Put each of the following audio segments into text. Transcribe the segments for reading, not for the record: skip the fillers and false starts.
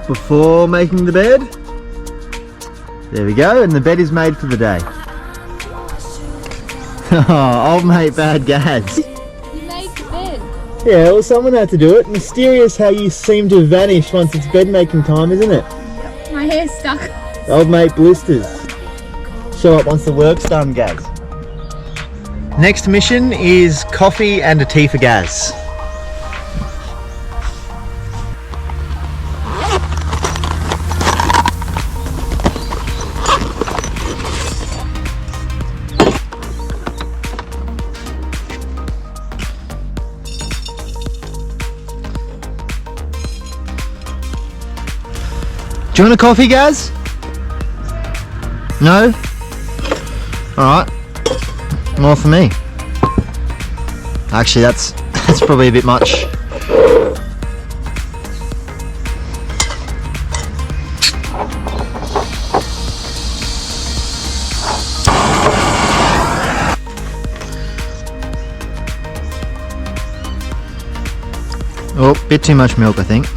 before making the bed. There we go, and the bed is made for the day. Oh, old mate bad Gaz. You made the bed. Yeah, well someone had to do it. Mysterious how you seem to vanish once it's bed making time, isn't it? My hair's stuck. Old mate blisters. Show up once the work's done, Gaz. Next mission is coffee and a tea for Gaz. Do you want a coffee, Gaz? No? Alright. More for me. Actually, that's probably a bit much. Oh, bit too much milk, I think.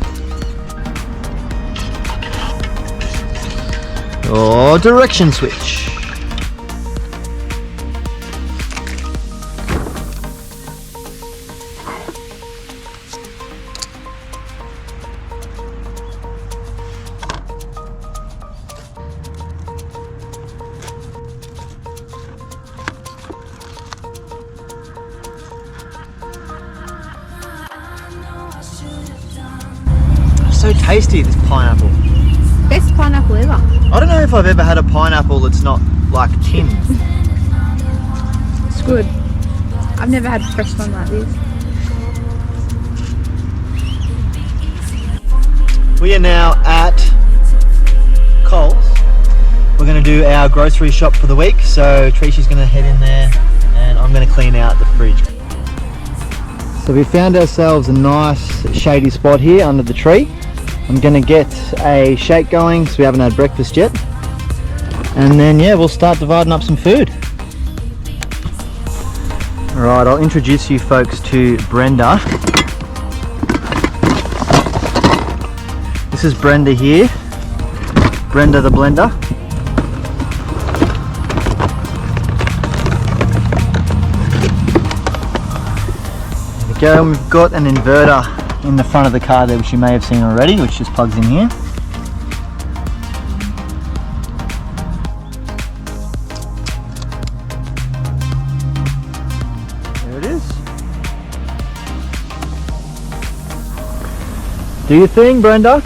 Or direction switch. So tasty, this pineapple. Best pineapple ever. I don't know if I've ever had a pineapple that's not like tinned. It's good. I've never had a fresh one like this. We are now at Coles. We're going to do our grocery shop for the week. So Trisha's going to head in there and I'm going to clean out the fridge. So we found ourselves a nice shady spot here under the tree. I'm going to get a shake going because we haven't had breakfast yet. And then yeah, we'll start dividing up some food. Alright, I'll introduce you folks to Brenda. This is Brenda here. Brenda the blender. There we go, and we've got an inverter in the front of the car there, which you may have seen already, which just plugs in here. There it is. Do your thing, Brenda.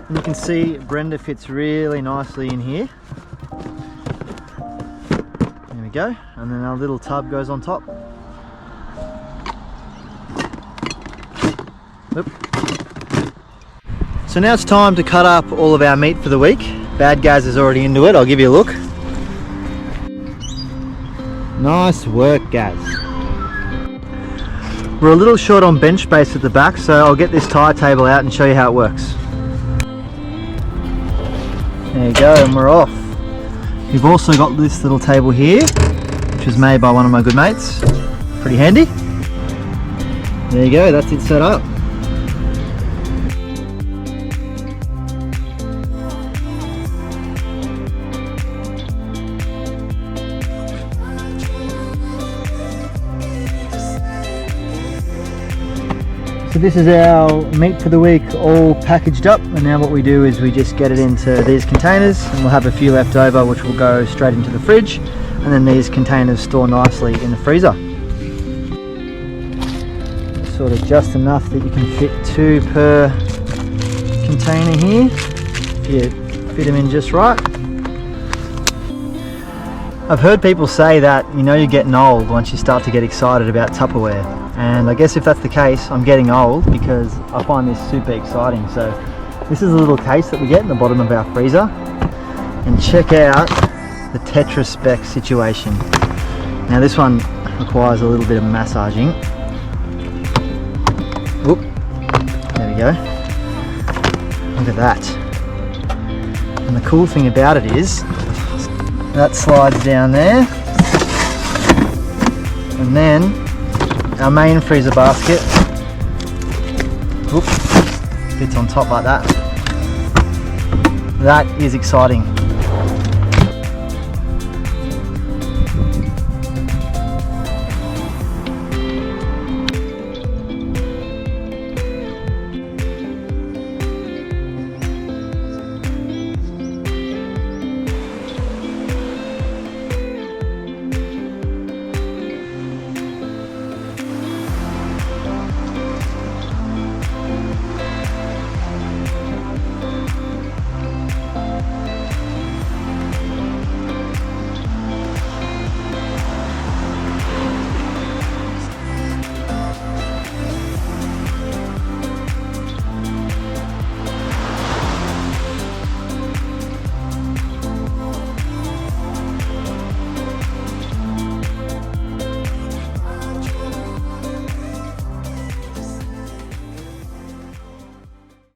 And you can see Brenda fits really nicely in here. There we go, and then our little tub goes on top. Oop. So now it's time to cut up all of our meat for the week. Bad Gaz is already into it, I'll give you a look. Nice work, Gaz. We're a little short on bench space at the back, so I'll get this tire table out and show you how it works. There you go, and we're off. We've also got this little table here, which was made by one of my good mates. Pretty handy. There you go, that's it set up. So this is our meat for the week all packaged up, and now what we do is we just get it into these containers, and we'll have a few left over which will go straight into the fridge, and then these containers store nicely in the freezer. Sort of just enough that you can fit 2 per container here, if you fit them in just right. I've heard people say that you're getting old once you start to get excited about Tupperware. And I guess if that's the case, I'm getting old because I find this super exciting. So this is a little case that we get in the bottom of our freezer. And check out the Tetra Spec situation. Now this one requires a little bit of massaging. Whoop. There we go. Look at that. And the cool thing about it is, that slides down there. And then our main freezer basket. Oop, fits on top like that. That is exciting.